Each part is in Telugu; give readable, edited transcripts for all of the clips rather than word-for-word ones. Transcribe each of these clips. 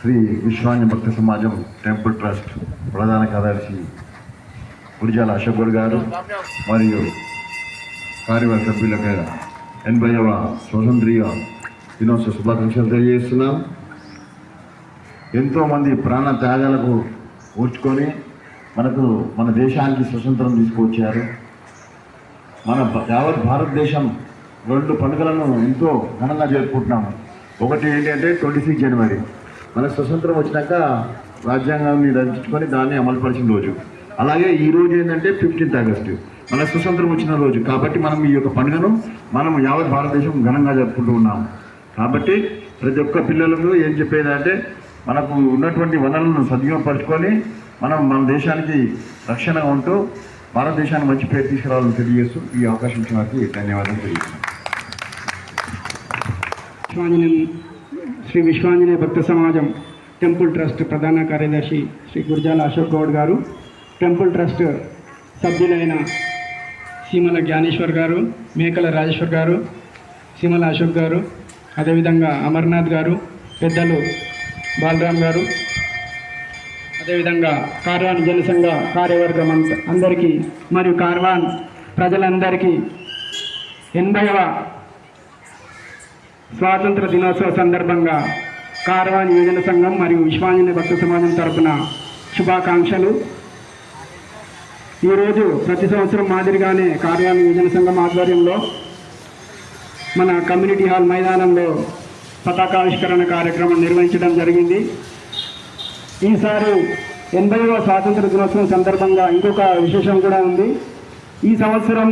శ్రీ విశ్వాంజ భక్త సమాజం టెంపుల్ ట్రస్ట్ ప్రధాన కార్యదర్శి గురిజాల అశోక్ గౌడ్ గారు మరియు కార్యవర్గ సభ్యులకు 80వ స్వతంత్ర దినోత్సవ శుభాకాంక్షలు తెలియజేస్తున్నాం. ఎంతోమంది ప్రాణ త్యాగాలకు ఓర్చుకొని మన దేశానికి స్వతంత్రం తీసుకువచ్చారు. మన యావత్ భారతదేశం 2 పండుగలను ఎంతో ఘనంగా జరుపుకుంటున్నాము. ఒకటి ఏంటంటే 26 జనవరి మనకు స్వతంత్రం వచ్చినాక రాజ్యాంగాన్ని రచించుకొని దాన్ని అమలుపరిచిన రోజు. అలాగే ఈ రోజు ఏంటంటే 15th ఆగస్టు మన స్వతంత్రం వచ్చిన రోజు. కాబట్టి మనం ఈ యొక్క పండుగను యావత్ భారతదేశం ఘనంగా జరుపుకుంటూ ఉన్నాము. కాబట్టి ప్రతి ఒక్క పిల్లలకు ఏం చెప్పేదంటే మనకు ఉన్నటువంటి వనరులను సద్వినియోగపరచుకొని మన దేశానికి రక్షణగా ఉంటూ భారతదేశాన్ని మంచి పేరు తీసుకురావాలని తెలియజేస్తూ ఈ అవకాశం ఇచ్చినందుకు ధన్యవాదాలు తెలియజేస్తున్నాను. శ్రీ విశ్వాంజనేయ భక్త సమాజం టెంపుల్ ట్రస్ట్ ప్రధాన కార్యదర్శి శ్రీ గురిజాల అశోక్ గౌడ్ గారు, టెంపుల్ ట్రస్ట్ సభ్యులైన సీమల జ్ఞానేశ్వర్ గారు, మేకల రాజేశ్వర్ గారు, సీమల అశోక్ గారు, అదేవిధంగా అమర్నాథ్ గారు, పెద్దలు బాలరామ్ గారు, అదేవిధంగా కార్వాన్ జనసంఘ కార్యవర్గం అందరికీ మరియు కార్వాన్ ప్రజలందరికీ 80వ స్వాతంత్ర దినోత్సవ సందర్భంగా కార్వాన్ యువజన సంఘం మరియు విశ్వాంజనేయ భక్త సమాజం తరపున శుభాకాంక్షలు. ఈరోజు ప్రతి సంవత్సరం మాదిరిగానే కార్వాన్ యువజన సంఘం ఆధ్వర్యంలో మన కమ్యూనిటీ హాల్ మైదానంలో పతాకావిష్కరణ కార్యక్రమం నిర్వహించడం జరిగింది. ఈసారి 80వ స్వాతంత్ర దినోత్సవం సందర్భంగా ఇంకొక విశేషం కూడా ఉంది. ఈ సంవత్సరం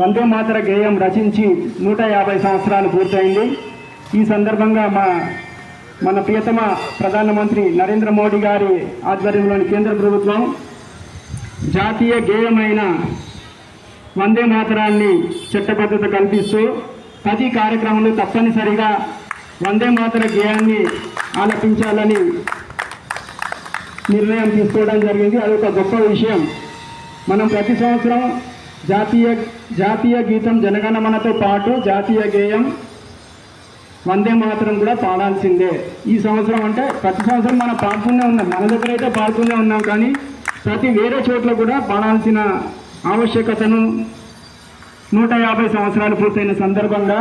వందే మాతర గేయం రచించి 150 సంవత్సరాలు పూర్తయింది. ఈ సందర్భంగా మన ప్రియతమ ప్రధానమంత్రి నరేంద్ర మోడీ గారి ఆధ్వర్యంలోని కేంద్ర ప్రభుత్వం జాతీయ గేయమైన వందే మాతరాన్ని చట్టబద్ధత కల్పిస్తూ ప్రతి కార్యక్రమంలో తప్పనిసరిగా వందే మాతర గేయాన్ని ఆలపించాలని నిర్ణయం తీసుకోవడం జరిగింది. అదొక గొప్ప విషయం. మనం ప్రతి సంవత్సరం జాతీయ గీతం జనగణమనతో పాటు జాతీయ గేయం వందే మాతరం కూడా పాడాల్సిందే. ఈ సంవత్సరం అంటే ప్రతి సంవత్సరం మనం పాడుతూనే ఉన్నాం, మన దగ్గర అయితే పాడుతూనే ఉన్నాం, కానీ వేరే చోట్ల కూడా పాడాల్సిన ఆవశ్యకతను 150 సంవత్సరాలు పూర్తయిన సందర్భంగా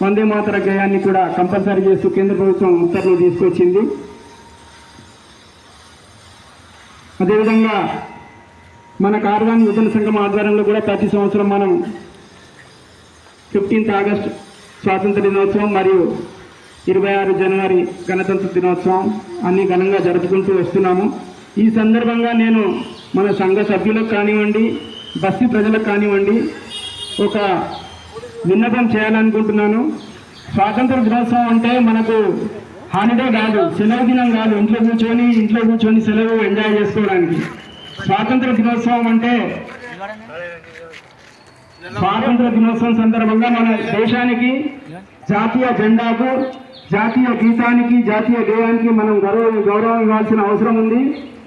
వందే మాతర గేయాన్ని కూడా కంపల్సరీ చేస్తూ కేంద్ర ప్రభుత్వం ఉత్తర్వులు తీసుకొచ్చింది. అదేవిధంగా మన కార్వాన్ యువజన సంఘం ఆధ్వర్యంలో కూడా ప్రతి సంవత్సరం మనం 15th ఆగస్టు స్వాతంత్ర దినోత్సవం మరియు 26 జనవరి గణతంత్ర దినోత్సవం అన్ని ఘనంగా జరుపుకుంటూ వస్తున్నాము. ఈ సందర్భంగా నేను మన సంఘ సభ్యులకు కానివ్వండి, బస్తీ ప్రజలకు కానివ్వండి ఒక విన్నపం చేయాలనుకుంటున్నాను. స్వాతంత్ర దినోత్సవం అంటే మనకు హాలిడే కాదు, సెలవు దినం కాదు, ఇంట్లో కూర్చొని సెలవు ఎంజాయ్ చేసుకోవడానికి. స్వాతంత్ర దినోత్సవం అంటే స్వాతంత్ర దినోత్సవం సందర్భంగా మన దేశానికి జాతీయ జెండాకు, జాతీయ గీతానికి, జాతీయ గేయానికి మనం గౌరవం ఇవ్వాల్సిన అవసరం ఉంది.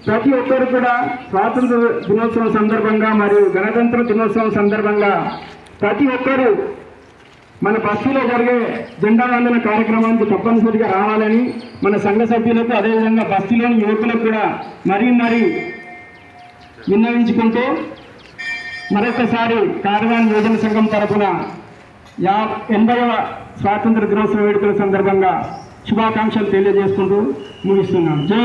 ప్రతి ఒక్కరు కూడా స్వాతంత్ర దినోత్సవం సందర్భంగా మరియు గణతంత్ర దినోత్సవం సందర్భంగా ప్రతి ఒక్కరూ మన బస్తీలో జరిగే జెండా వందన కార్యక్రమానికి తప్పనిసరిగా రావాలని మన సంఘ సభ్యులకు, అదేవిధంగా బస్తీలోని యువకులకు కూడా మరీ విన్నవించుకుంటూ మరొకసారి కార్వాన్ యువజన సంఘం తరఫున 80వ స్వాతంత్ర దినోత్సవ వేడుకల సందర్భంగా శుభాకాంక్షలు తెలియజేసుకుంటూ ముగిస్తున్నాం. జై